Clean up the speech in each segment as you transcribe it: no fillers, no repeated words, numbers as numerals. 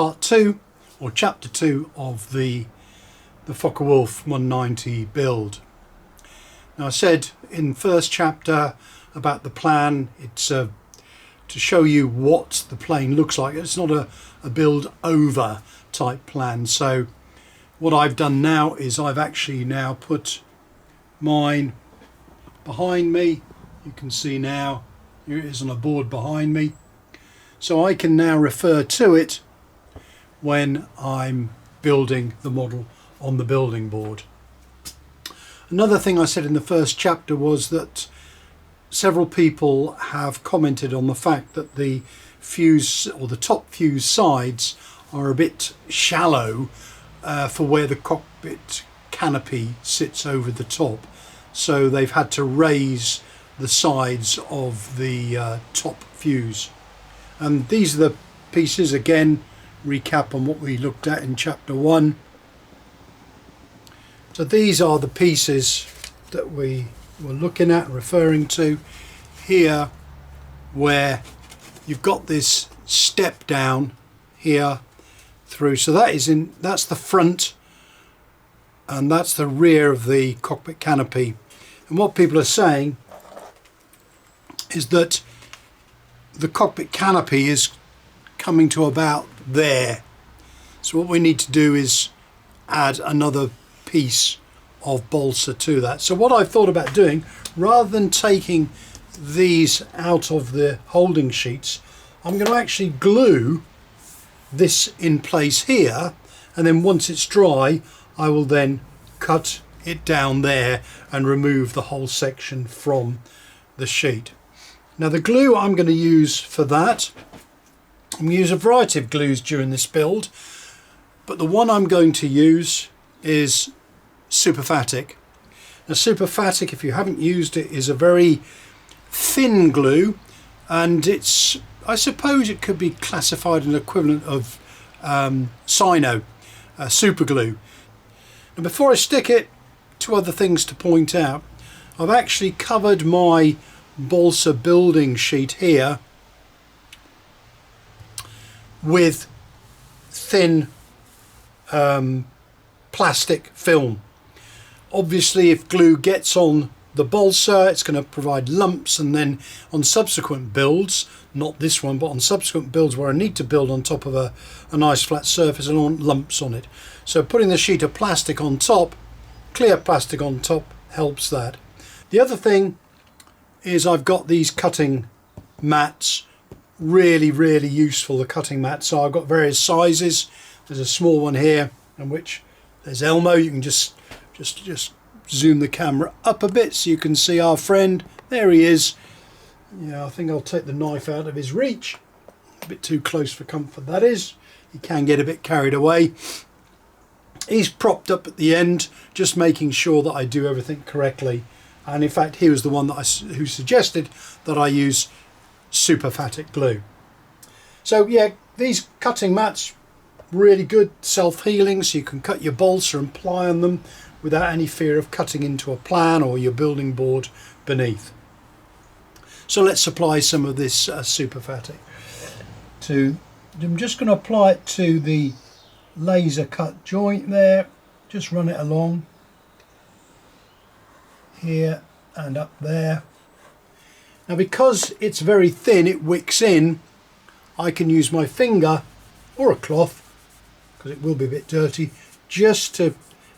Part 2 or chapter 2 of the Focke-Wulf 190 build. Now, I said in first chapter about the plan, it's to show you what the plane looks like. It's not a build over type plan. So what I've done now is I've actually now put mine behind me. You can see now here it is on a board behind me, so I can now refer to it when I'm building the model on the building board. Another thing I said in the first chapter was that several people have commented on the fact that the fuse or the top fuse sides are a bit shallow for where the cockpit canopy sits over the top, so they've had to raise the sides of the top fuse. And these are the pieces, again, recap on what we looked at in chapter 1. So these are the pieces that we were looking at, referring to here, where you've got this step down here through. So that's the front and that's the rear of the cockpit canopy. And what people are saying is that the cockpit canopy is coming to about there. So what we need to do is add another piece of balsa to that. So what I've thought about doing, rather than taking these out of the holding sheets, I'm going to actually glue this in place here, and then once it's dry I will then cut it down there and remove the whole section from the sheet. Now the glue I'm going to use for that, I'm going to use a variety of glues during this build, but the one I'm going to use is Superfatic. Now Superfatic, if you haven't used it, is a very thin glue, and it's, I suppose it could be classified an equivalent of Sino super glue. Now before I stick it, two other things to point out. I've actually covered my balsa building sheet here with thin plastic film. Obviously if glue gets on the balsa, it's going to provide lumps, and then on subsequent builds, not this one, but on subsequent builds where I need to build on top of a nice flat surface, I don't want lumps on it. So putting the sheet of plastic on top, clear plastic on top, helps that. The other thing is I've got these cutting mats, really useful, the cutting mats. So I've got various sizes. There's a small one here, and which there's Elmo. You can just zoom the camera up a bit so you can see our friend. There he is. Yeah, I think I'll take the knife out of his reach. A bit too close for comfort, that is. He can get a bit carried away. He's propped up at the end, just making sure that I do everything correctly. And in fact, he was the one that who suggested that I use Superfatic glue. So yeah, these cutting mats, really good, self-healing, so you can cut your balsa and ply on them without any fear of cutting into a plan or your building board beneath. So let's apply some of this Superfatic. I'm just going to apply it to the laser cut joint there. Just run it along here and up there. Now because it's very thin, it wicks in, I can use my finger or a cloth, because it will be a bit dirty, just to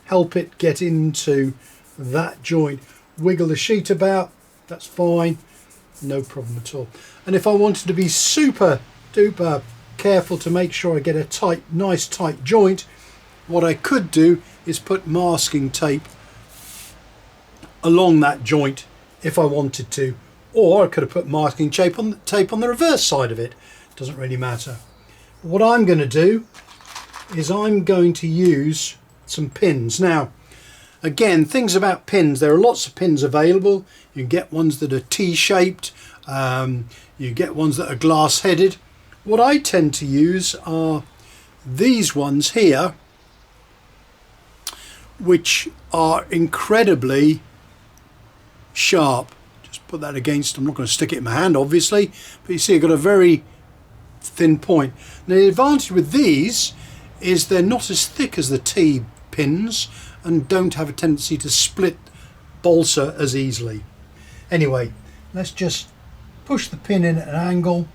help it get into that joint. Wiggle the sheet about, that's fine, no problem at all. And if I wanted to be super duper careful to make sure I get a nice tight joint, what I could do is put masking tape along that joint if I wanted to, or I could have put masking tape on the reverse side of it. Doesn't really matter. What I'm going to do is I'm going to use some pins. Now again, things about pins, there are lots of pins available. You can get ones that are T-shaped, you get ones that are glass headed. What I tend to use are these ones here, which are incredibly sharp. Just put that against, I'm not going to stick it in my hand obviously, but you see I've got a very thin point. Now the advantage with these is they're not as thick as the T pins and don't have a tendency to split balsa as easily. Anyway, let's just push the pin in at an angle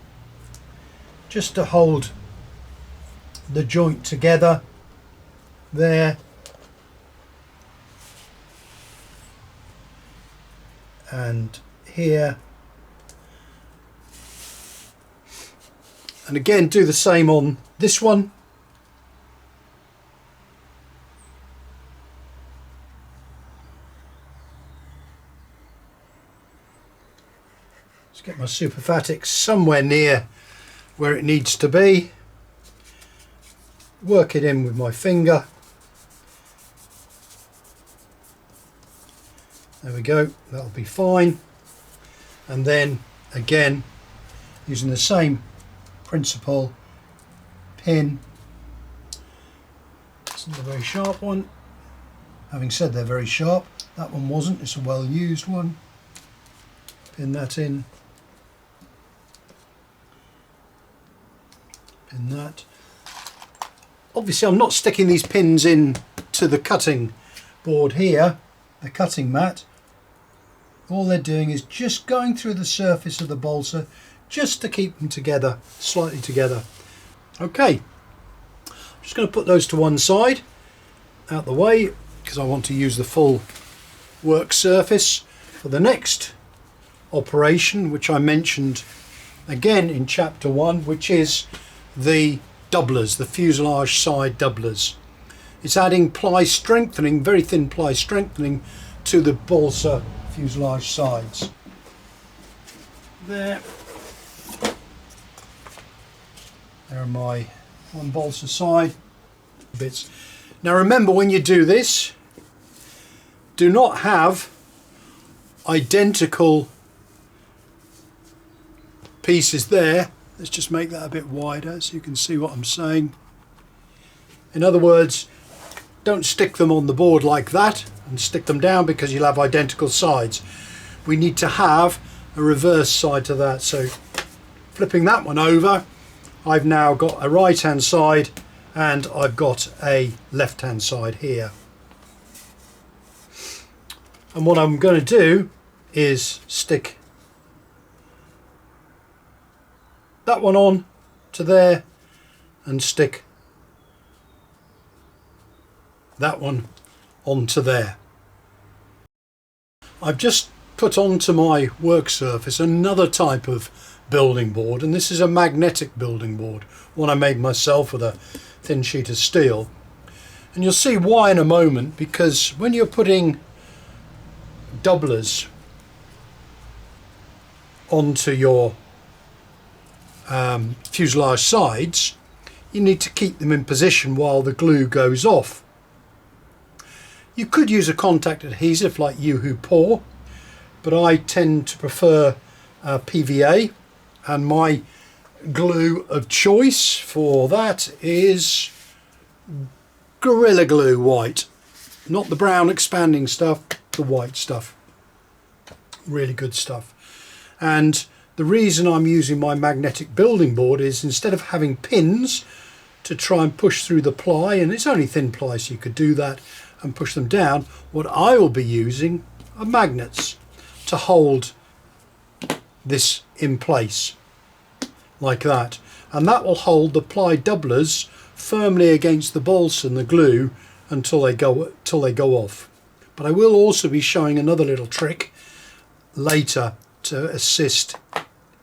just to hold the joint together there, and here, and again do the same on this one. Let's get my superfatic somewhere near where it needs to be. Work it in with my finger. There we go, that'll be fine. And then again, using the same principle, pin. It's not a very sharp one. Having said they're very sharp, that one wasn't, it's a well used one. Pin that in. Pin that. Obviously I'm not sticking these pins in to the cutting board here, the cutting mat. All they're doing is just going through the surface of the balsa just to keep them together, slightly together. Okay, I'm just going to put those to one side, out the way, because I want to use the full work surface for the next operation, which I mentioned again in chapter 1, which is the doublers, the fuselage side doublers. It's adding ply strengthening, very thin ply strengthening to the balsa fuselage sides. There are my one balsa side bits. Now remember, when you do this, do not have identical pieces there. Let's just make that a bit wider so you can see what I'm saying. In other words, don't stick them on the board like that and stick them down, because you'll have identical sides. We need to have a reverse side to that. So flipping that one over, I've now got a right hand side and I've got a left hand side here. And what I'm going to do is stick that one on to there and stick that one onto there. I've just put onto my work surface another type of building board, and this is a magnetic building board, one I made myself with a thin sheet of steel. And you'll see why in a moment, because when you're putting doublers onto your fuselage sides, you need to keep them in position while the glue goes off. You could use a contact adhesive like Yoo-Hoo Pour, but I tend to prefer PVA, and my glue of choice for that is Gorilla Glue White. Not the brown expanding stuff, the white stuff. Really good stuff. And the reason I'm using my magnetic building board is, instead of having pins to try and push through the ply, and it's only thin ply so you could do that and push them down, what I will be using are magnets to hold this in place like that, and that will hold the ply doublers firmly against the balsa and the glue until they go off. But I will also be showing another little trick later to assist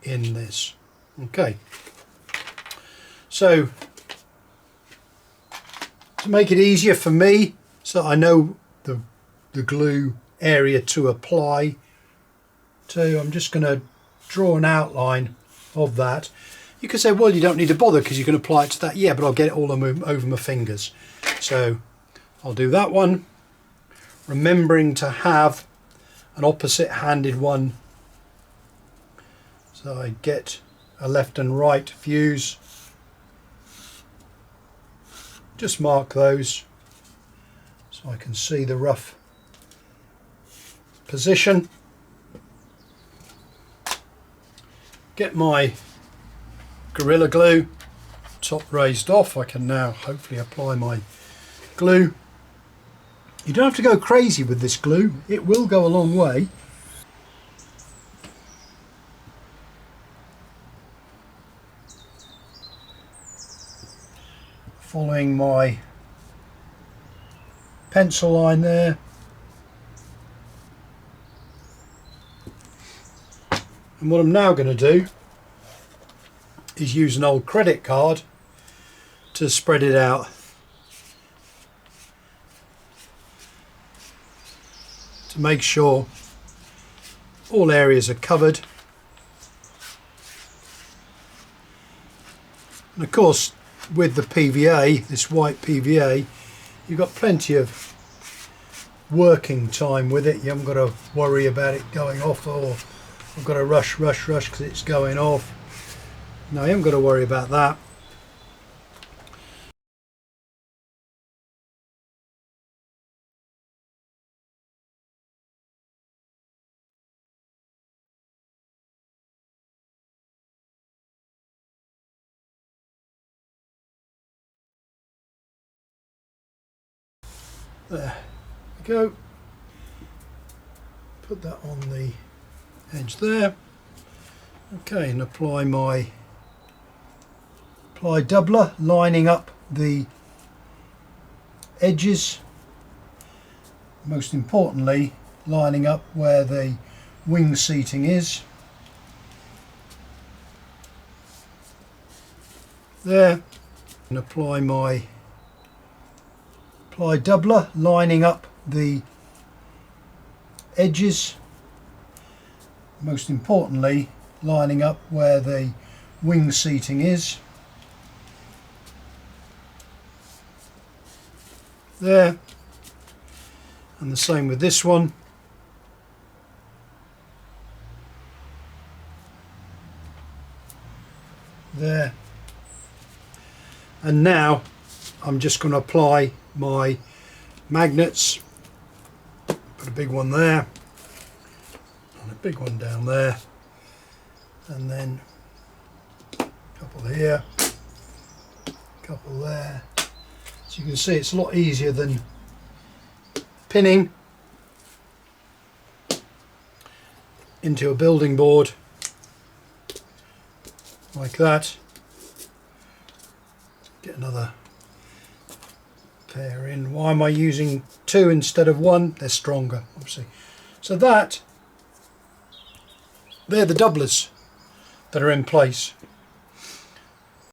in this. Okay, so to make it easier for me, so I know the glue area to apply to, I'm just going to draw an outline of that. You could say, well, you don't need to bother because you can apply it to that. Yeah, but I'll get it all over my fingers. So I'll do that one, remembering to have an opposite handed one, so I get a left and right fuse. Just mark those so I can see the rough position. Get my Gorilla Glue, top raised off. I can now hopefully apply my glue. You don't have to go crazy with this glue, it will go a long way. Following my pencil line there. And what I'm now going to do is use an old credit card to spread it out. To make sure all areas are covered. And of course, with the PVA, this white PVA, you've got plenty of working time with it. You haven't got to worry about it going off, or I've got to rush because it's going off. No, you haven't got to worry about that. There we go. Put that on the edge there. Okay, and apply doubler, lining up the edges. Most importantly, lining up where the wing seating is. There, and apply doubler, lining up the edges. Most importantly, lining up where the wing seating is. There, and the same with this one. There, and now I'm just going to apply my magnets. Put a big one there and a big one down there, and then a couple here, a couple there. So you can see it's a lot easier than pinning into a building board like that. Get another pair in. Why am I using two instead of one? They're stronger, obviously. So they're the doublers that are in place.